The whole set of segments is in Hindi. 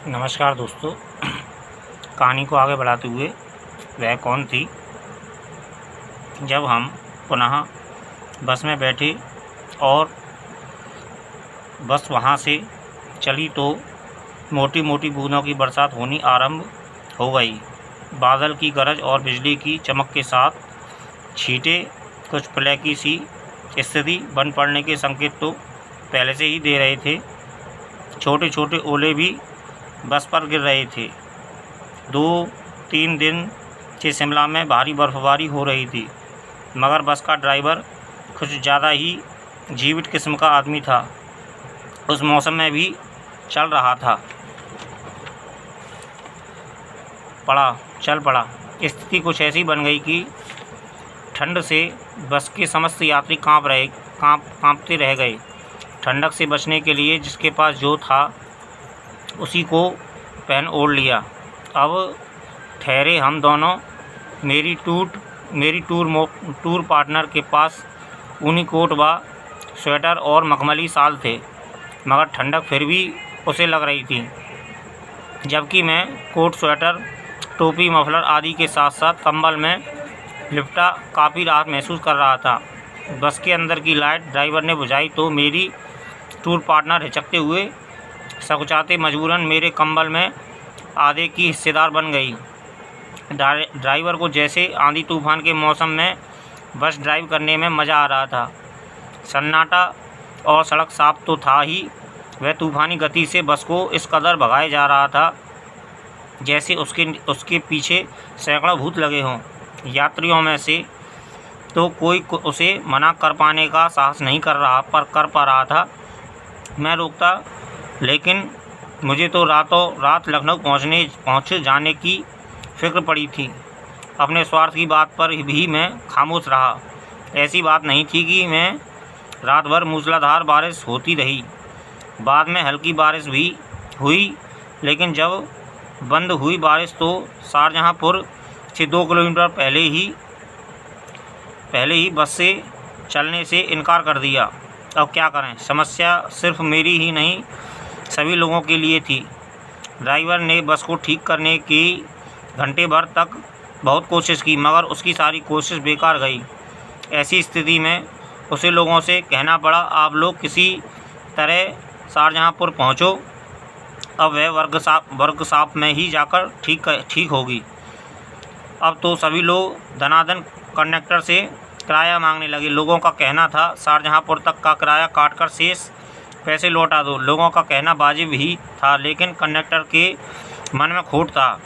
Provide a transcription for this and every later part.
नमस्कार दोस्तों। कहानी को आगे बढ़ाते हुए वह कौन थी। जब हम पुनः बस में बैठे और बस वहाँ से चली तो मोटी मोटी बूंदों की बरसात होनी आरंभ हो गई। बादल की गरज और बिजली की चमक के साथ छींटे कुछ प्रलय की सी स्थिति बन पड़ने के संकेत तो पहले से ही दे रहे थे। छोटे छोटे ओले भी बस पर गिर रहे थे। 2-3 दिन से शिमला में भारी बर्फबारी हो रही थी, मगर बस का ड्राइवर कुछ ज़्यादा ही जीवित किस्म का आदमी था। उस मौसम में भी चल रहा था। चल पड़ा। स्थिति कुछ ऐसी बन गई कि ठंड से बस के समस्त यात्री कांपते रह गए। ठंडक से बचने के लिए जिसके पास जो था उसी को पहन ओढ़ लिया। अब ठहरे हम दोनों मेरी टूर पार्टनर के पास ऊनी कोट व स्वेटर और मखमली शाल थे, मगर ठंडक फिर भी उसे लग रही थी। जबकि मैं कोट, स्वेटर, टोपी, मफलर आदि के साथ साथ कंबल में लिपटा काफ़ी राहत महसूस कर रहा था। बस के अंदर की लाइट ड्राइवर ने बुझाई तो मेरी टूर पार्टनर हिचकते हुए सकुचाते मजबूरन मेरे कंबल में आधे की हिस्सेदार बन गई। ड्राइवर को जैसे आंधी तूफान के मौसम में बस ड्राइव करने में मज़ा आ रहा था। सन्नाटा और सड़क साफ तो था ही, वह तूफ़ानी गति से बस को इस कदर भगाए जा रहा था जैसे उसके पीछे सैकड़ों भूत लगे हों। यात्रियों में से तो कोई उसे मना कर पाने का साहस नहीं कर पा रहा था। मैं रोकता, लेकिन मुझे तो रातों रात लखनऊ पहुँच जाने की फिक्र पड़ी थी। अपने स्वार्थ की बात पर भी मैं खामोश रहा। ऐसी बात नहीं थी कि मैं रात भर मूसलाधार बारिश होती रही। बाद में हल्की बारिश भी हुई, लेकिन जब बंद हुई बारिश तो शाहजहाँपुर से 2 किलोमीटर पहले ही बस से चलने से इनकार कर दिया। अब क्या करें, समस्या सिर्फ मेरी ही नहीं सभी लोगों के लिए थी। ड्राइवर ने बस को ठीक करने की घंटे भर तक बहुत कोशिश की, मगर उसकी सारी कोशिश बेकार गई। ऐसी स्थिति में उसे लोगों से कहना पड़ा, आप लोग किसी तरह शाहजहाँपुर पहुँचो, अब वह वर्कशॉप में ही जाकर ठीक होगी। अब तो सभी लोग धनाधन कंडक्टर से किराया मांगने लगे। लोगों का कहना था शाहजहाँपुर तक का किराया काटकर शेष पैसे लौटा दो। लोगों का कहना वाजिब ही था, लेकिन कंडक्टर के मन में खोट था।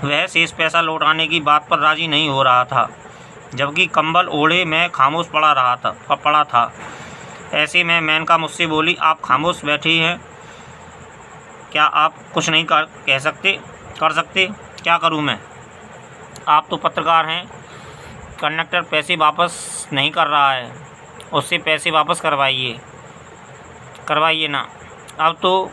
वह शेष पैसा लौटाने की बात पर राज़ी नहीं हो रहा था, जबकि कंबल ओढ़े मैं खामोश पड़ा था। ऐसे में मेनका मुझसे बोली, आप खामोश बैठे हैं, क्या आप कुछ नहीं कर सकते? क्या करूं मैं? आप तो पत्रकार हैं। कंडक्टर पैसे वापस नहीं कर रहा है, उससे पैसे वापस करवाइए ना। अब तो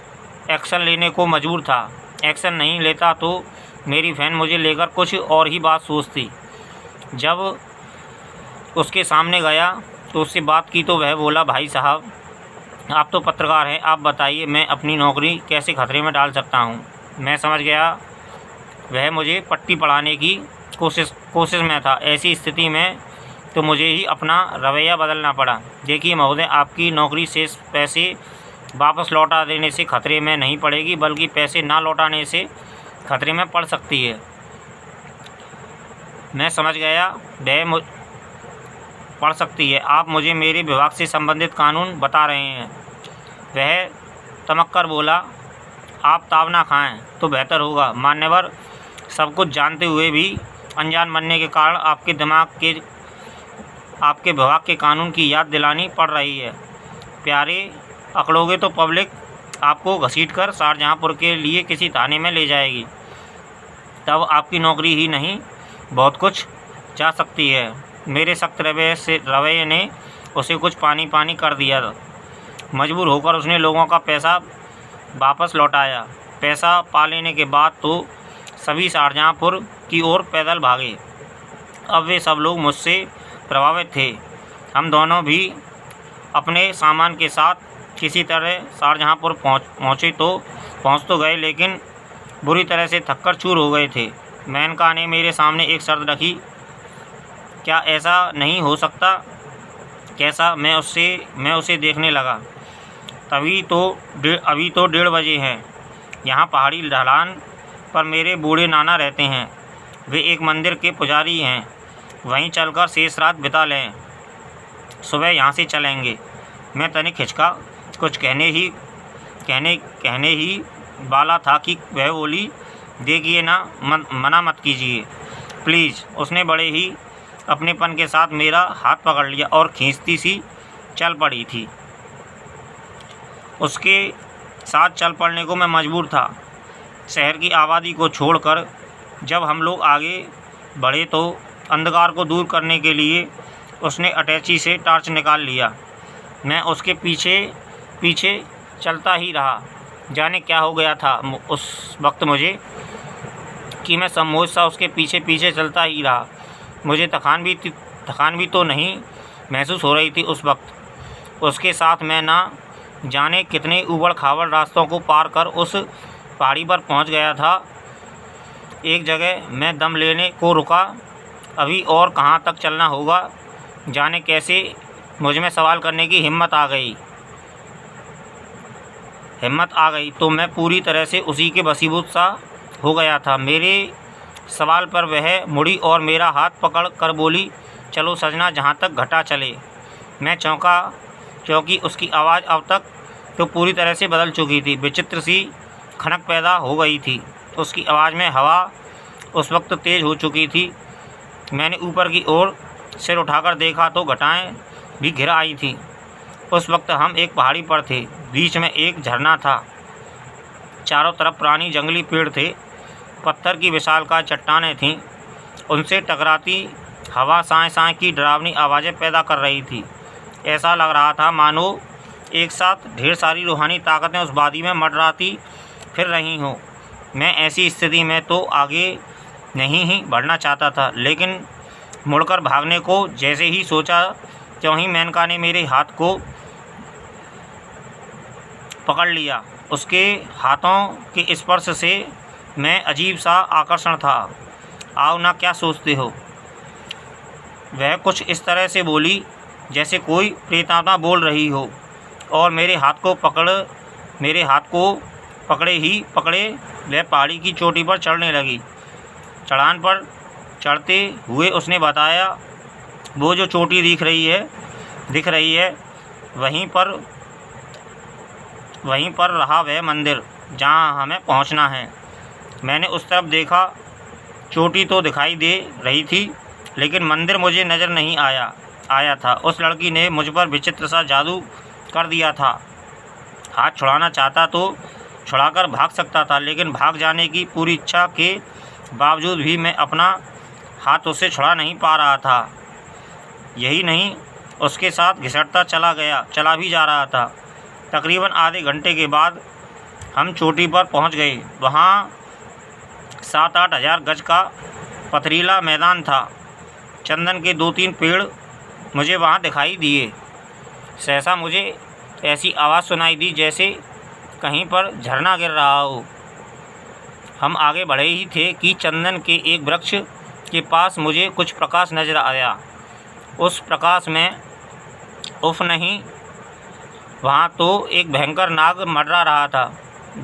एक्शन लेने को मजबूर था। एक्शन नहीं लेता तो मेरी बहन मुझे लेकर कुछ और ही बात सोचती। जब उसके सामने गया तो उससे बात की तो वह बोला, भाई साहब, आप तो पत्रकार हैं, आप बताइए मैं अपनी नौकरी कैसे खतरे में डाल सकता हूँ। मैं समझ गया वह मुझे पट्टी पढ़ाने की कोशिश में था। ऐसी स्थिति में तो मुझे ही अपना रवैया बदलना पड़ा। देखिए महोदय, आपकी नौकरी शेष पैसे वापस लौटा देने से खतरे में नहीं पड़ेगी, बल्कि पैसे ना लौटाने से खतरे में पड़ सकती है। मैं समझ गया वह पड़ सकती है। आप मुझे मेरे विभाग से संबंधित कानून बता रहे हैं। वह तमक कर बोला, आप ताव ना खाएं तो बेहतर होगा। मान्यवर, सब कुछ जानते हुए भी अनजान बनने के कारण आपके विभाग के कानून की याद दिलानी पड़ रही है। प्यारे, अकड़ोगे तो पब्लिक आपको घसीटकर शाहजहाँपुर के लिए किसी थाने में ले जाएगी। तब आपकी नौकरी ही नहीं बहुत कुछ जा सकती है। मेरे सख्त रवैये ने उसे कुछ पानी कर दिया। मजबूर होकर उसने लोगों का पैसा वापस लौटाया। पैसा पा लेने के बाद तो सभी शाहजहाँपुर की ओर पैदल भागे। अब वे सब लोग मुझसे प्रभावित थे। हम दोनों भी अपने सामान के साथ किसी तरह शाहजहाँपुर पहुँचे तो पहुंच तो गए, लेकिन बुरी तरह से थककर चूर हो गए थे। मेनका ने मेरे सामने एक शर्त रखी। क्या ऐसा नहीं हो सकता? कैसा? मैं उसे देखने लगा। अभी तो 1:30 बजे हैं। यहाँ पहाड़ी ढलान पर मेरे बूढ़े नाना रहते हैं। वे एक मंदिर के पुजारी हैं। वहीं चलकर शेष रात बिता लें। सुबह यहाँ से चलेंगे। मैं तनिक हिचका। कुछ कहने ही वाला था कि वह बोली, देखिए ना, मना मत कीजिए प्लीज़। उसने बड़े ही अपनेपन के साथ मेरा हाथ पकड़ लिया और खींचती सी चल पड़ी थी। उसके साथ चल पड़ने को मैं मजबूर था। शहर की आबादी को छोड़कर जब हम लोग आगे बढ़े तो अंधकार को दूर करने के लिए उसने अटैची से टॉर्च निकाल लिया। मैं उसके पीछे पीछे चलता ही रहा। जाने क्या हो गया था उस वक्त मुझे कि मैं सम्मोह सा उसके पीछे पीछे चलता ही रहा। मुझे थकान भी तो नहीं महसूस हो रही थी उस वक्त। उसके साथ मैं ना जाने कितने ऊबड़ खाबड़ रास्तों को पार कर उस पहाड़ी पर पहुंच गया था। एक जगह मैं दम लेने को रुका। अभी और कहाँ तक चलना होगा? जाने कैसे मुझ में सवाल करने की हिम्मत आ गई तो मैं पूरी तरह से उसी के वशीभूत सा हो गया था। मेरे सवाल पर वह मुड़ी और मेरा हाथ पकड़ कर बोली, चलो सजना, जहाँ तक घटा चले। मैं चौंका, क्योंकि उसकी आवाज़ अब तक तो पूरी तरह से बदल चुकी थी। विचित्र सी खनक पैदा हो गई थी उसकी आवाज़ में। हवा उस वक्त तेज़ हो चुकी थी। मैंने ऊपर की ओर सिर उठाकर देखा तो घटाएं भी घिर आई थी। उस वक्त हम एक पहाड़ी पर थे। बीच में एक झरना था। चारों तरफ पुरानी जंगली पेड़ थे। पत्थर की विशालकाय चट्टानें थीं। उनसे टकराती हवा साए साए की डरावनी आवाज़ें पैदा कर रही थी। ऐसा लग रहा था मानो एक साथ ढेर सारी रूहानी ताकतें उस वादी में मंडराती फिर रही हों। मैं ऐसी स्थिति में तो आगे नहीं ही बढ़ना चाहता था, लेकिन मुड़कर भागने को जैसे ही सोचा, त्यों ही मेनका ने मेरे हाथ को पकड़ लिया। उसके हाथों के स्पर्श से मैं अजीब सा आकर्षण था। आओ ना, क्या सोचते हो? वह कुछ इस तरह से बोली जैसे कोई प्रेतात्मा बोल रही हो, और मेरे हाथ को पकड़े ही पकड़े वह पहाड़ी की चोटी पर चढ़ने लगी। चढ़ान पर चढ़ते हुए उसने बताया, वो जो चोटी दिख रही है वहीं पर रहा वह मंदिर जहाँ हमें पहुँचना है। मैंने उस तरफ देखा। चोटी तो दिखाई दे रही थी, लेकिन मंदिर मुझे नज़र नहीं आया था। उस लड़की ने मुझ पर विचित्र सा जादू कर दिया था। हाथ छुड़ाना चाहता तो छुड़ाकर भाग सकता था, लेकिन भाग जाने की पूरी इच्छा के बावजूद भी मैं अपना हाथ उससे छुड़ा नहीं पा रहा था। यही नहीं, उसके साथ घिसटता चला भी जा रहा था। तकरीबन आधे घंटे के बाद हम चोटी पर पहुंच गए। वहाँ 7-8 हज़ार गज का पथरीला मैदान था। चंदन के 2-3 पेड़ मुझे वहाँ दिखाई दिए। सहसा मुझे ऐसी आवाज़ सुनाई दी जैसे कहीं पर झरना गिर रहा हो। हम आगे बढ़े ही थे कि चंदन के एक वृक्ष के पास मुझे कुछ प्रकाश नजर आया। उस प्रकाश में उफ नहीं, वहाँ तो एक भयंकर नाग मंडरा रहा था।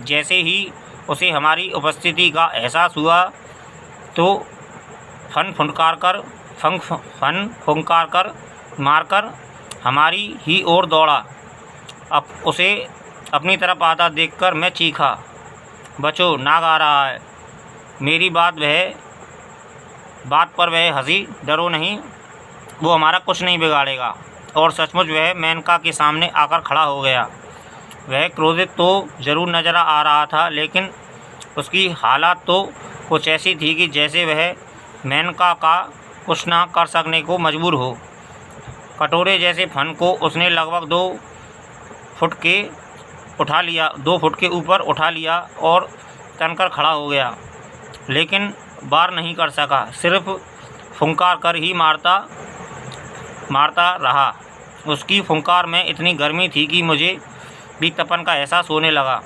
जैसे ही उसे हमारी उपस्थिति का एहसास हुआ तो फन फुंकार कर मारकर हमारी ही ओर दौड़ा। अब उसे अपनी तरफ आता देखकर मैं चीखा, बचो, नाग आ रहा है। मेरी बात पर वह हंसी, डरो नहीं, वो हमारा कुछ नहीं बिगाड़ेगा। और सचमुच वह मेनका के सामने आकर खड़ा हो गया। वह क्रोधित तो ज़रूर नज़र आ रहा था, लेकिन उसकी हालत तो कुछ ऐसी थी कि जैसे वह मेनका का कुछ ना कर सकने को मजबूर हो। कटोरे जैसे फन को उसने लगभग 2 फुट के ऊपर उठा लिया और तनकर खड़ा हो गया, लेकिन वार नहीं कर सका। सिर्फ फुंकार कर ही मारता रहा। उसकी फुंकार में इतनी गर्मी थी कि मुझे भी तपन का एहसास होने लगा।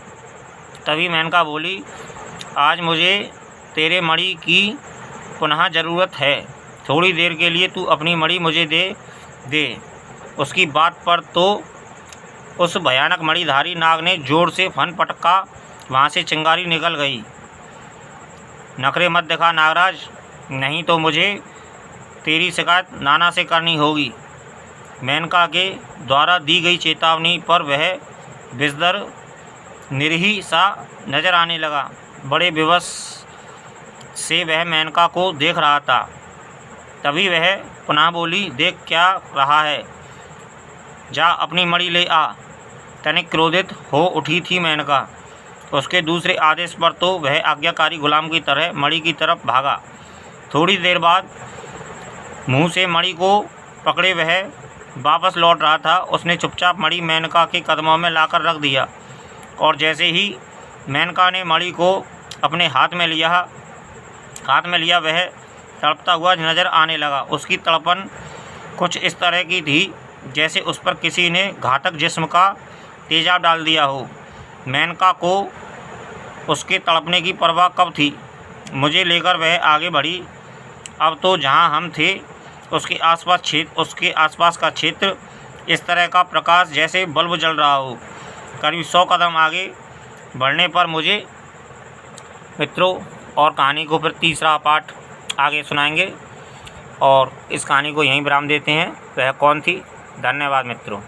तभी मेनका बोली, आज मुझे तेरे मणि की पुनः ज़रूरत है। थोड़ी देर के लिए तू अपनी मणि मुझे दे। उसकी बात पर तो उस भयानक मणिधारी नाग ने जोर से फन पटका। वहाँ से चिंगारी निकल गई। नखरे मत दिखा नागराज, नहीं तो मुझे तेरी शिकायत नाना से करनी होगी। मेनका के द्वारा दी गई चेतावनी पर वह विषधर निरीह सा नजर आने लगा। बड़े विवश से वह मेनका को देख रहा था। तभी वह पुनः बोली, देख क्या रहा है, जा अपनी मणि ले आ। तनिक क्रोधित हो उठी थी मेनका। उसके दूसरे आदेश पर तो वह आज्ञाकारी गुलाम की तरह मणि की तरफ भागा। थोड़ी देर बाद मुंह से मणि को पकड़े वह वापस लौट रहा था। उसने चुपचाप मणि मेनका के कदमों में लाकर रख दिया और जैसे ही मेनका ने मणि को अपने हाथ में लिया वह तड़पता हुआ नजर आने लगा। उसकी तड़पन कुछ इस तरह की थी जैसे उस पर किसी ने घातक जिस्म का तेजाब डाल दिया हो। मेनका को उसके तड़पने की परवाह कब थी। मुझे लेकर वह आगे बढ़ी। अब तो जहाँ हम थे उसके आसपास का क्षेत्र इस तरह का प्रकाश जैसे बल्ब जल रहा हो। करीब 100 कदम आगे बढ़ने पर मुझे मित्रों और कहानी को फिर तीसरा पार्ट आगे सुनाएंगे और इस कहानी को यहीं विराम देते हैं। वह कौन थी। धन्यवाद मित्रों।